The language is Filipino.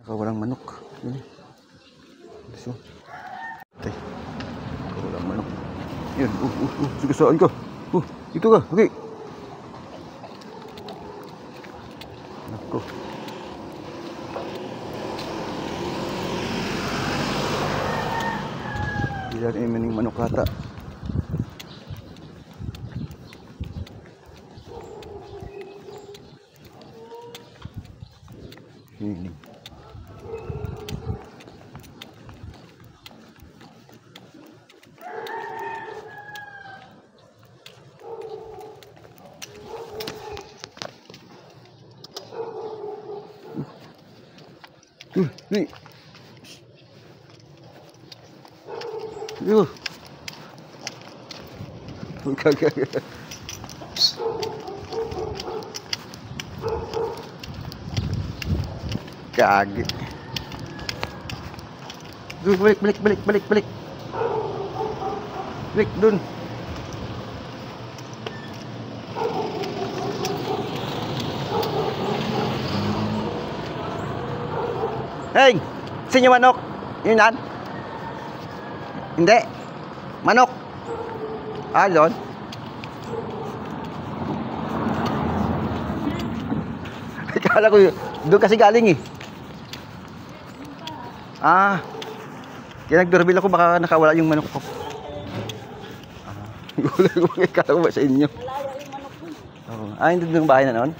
Walang manok. Yan. So, okay. Walang manok. Yan. Sige, saan ka? Dito ka. Okay. Nako. Yan ay maning manok ata. Ini. Ni. Yo. Kagak. Kaget. Balik. Balik dun. Hey, sinyo manok. Yun yan? Hindi. Manok. Doon. Kala ko doon kasi galing eh. Kaya nag-doorbell ako, baka nakawala yung manok ko. Kala ko ba sa inyo? Hindi doon yung bahay na noon?